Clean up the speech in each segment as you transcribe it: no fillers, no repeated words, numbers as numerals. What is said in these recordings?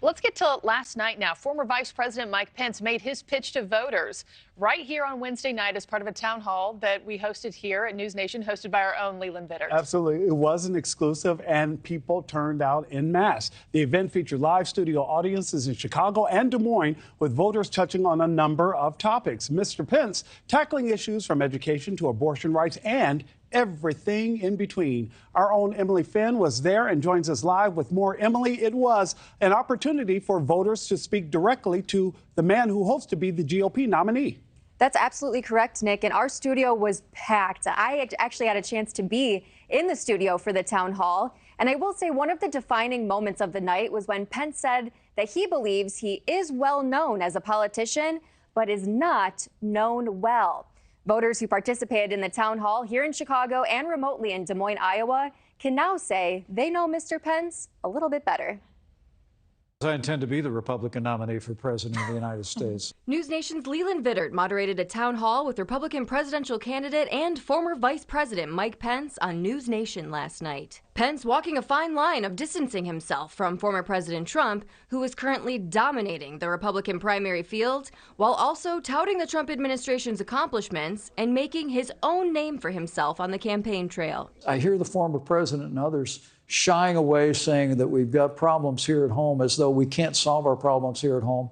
Let's get to last night now. Former Vice President Mike Pence made his pitch to voters right here on Wednesday night as part of a town hall that we hosted here at NewsNation, hosted by our own Leland Bittert. Absolutely. It wasn't exclusive, and people turned out en masse. The event featured live studio audiences in Chicago and Des Moines, with voters touching on a number of topics. Mr. Pence tackling issues from education to abortion rights and everything in between. Our own Emily Finn was there and joins us live with more. Emily, it was an opportunity for voters to speak directly to the man who hopes to be the GOP nominee. That's absolutely correct, Nick. And our studio was packed. I actually had a chance to be in the studio for the town hall. And I will say one of the defining moments of the night was when Pence said that he believes he is well known as a politician, but is not known well. Voters who participated in the town hall here in Chicago and remotely in Des Moines, Iowa, can now say they know Mr. Pence a little bit better. I intend to be the Republican nominee for President of the United States. NewsNation's Leland Bittert moderated a town hall with Republican presidential candidate and former Vice President Mike Pence on NewsNation last night. Pence walking a fine line of distancing himself from former President Trump, who is currently dominating the Republican primary field, while also touting the Trump administration's accomplishments and making his own name for himself on the campaign trail. I hear the former president and others shying away, saying that we've got problems here at home, as though we can't solve our problems here at home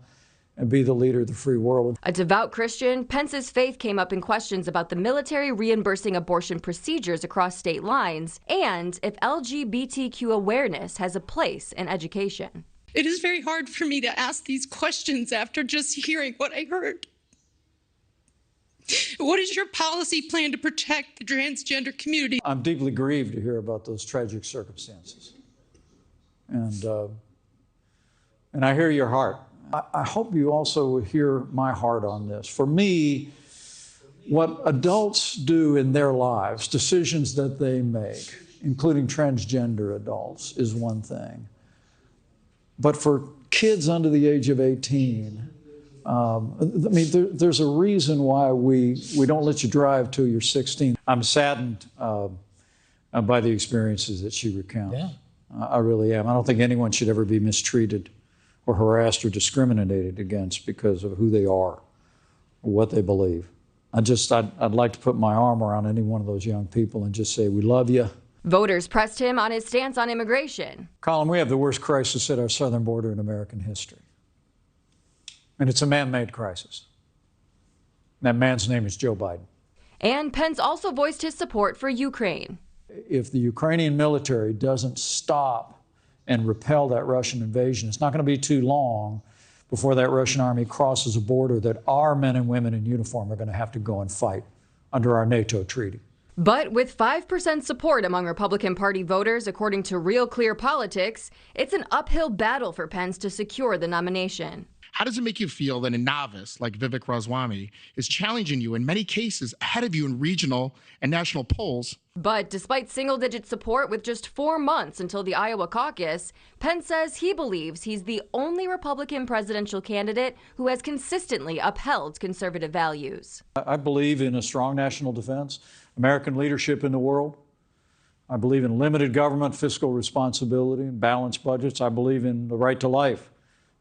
and be the leader of the free world. A devout Christian, Pence's faith came up in questions about the military reimbursing abortion procedures across state lines and if LGBTQ awareness has a place in education. It is very hard for me to ask these questions after just hearing what I heard. What is your policy plan to protect the transgender community? I'm deeply grieved to hear about those tragic circumstances. And I hear your heart. I hope you also hear my heart on this. For me, what adults do in their lives, decisions that they make, including transgender adults, is one thing. But for kids under the age of 18, there's a reason why we don't let you drive till you're 16. I'm saddened by the experiences that she recounts. Yeah. I really am. I don't think anyone should ever be mistreated or harassed or discriminated against because of who they are or what they believe. I'd like to put my arm around any one of those young people and just say, we love you. Voters pressed him on his stance on immigration. Colin, we have the worst crisis at our southern border in American history. And it's a man-made crisis. That man's name is Joe Biden. And Pence also voiced his support for Ukraine. If the Ukrainian military doesn't stop and repel that Russian invasion, it's not going to be too long before that Russian army crosses a border that our men and women in uniform are going to have to go and fight under our NATO treaty. But with 5% support among Republican Party voters, according to Real Clear Politics, it's an uphill battle for Pence to secure the nomination. How does it make you feel that a novice like Vivek Ramaswamy is challenging you in many cases ahead of you in regional and national polls? But despite single-digit support with just 4 months until the Iowa caucus, Pence says he believes he's the only Republican presidential candidate who has consistently upheld conservative values. I believe in a strong national defense, American leadership in the world. I believe in limited government, fiscal responsibility, and balanced budgets. I believe in the right to life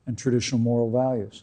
and traditional moral values.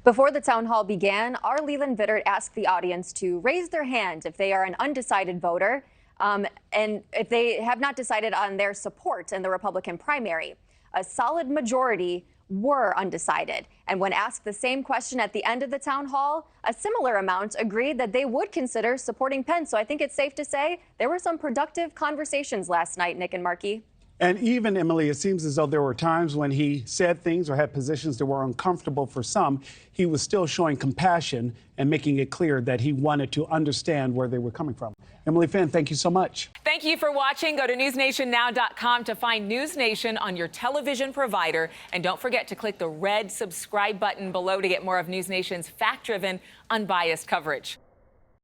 Before the town hall began, our Leland Bittert asked the audience to raise their hand if they are an undecided voter and if they have not decided on their support in the Republican primary. A solid majority were undecided. And when asked the same question at the end of the town hall, a similar amount agreed that they would consider supporting Pence. So I think it's safe to say there were some productive conversations last night, Nick and Markey. And even, Emily, it seems as though there were times when he said things or had positions that were uncomfortable for some. He was still showing compassion and making it clear that he wanted to understand where they were coming from. Emily Finn, thank you so much. Thank you for watching. Go to newsnationnow.com to find NewsNation on your television provider. And don't forget to click the red subscribe button below to get more of NewsNation's fact-driven, unbiased coverage.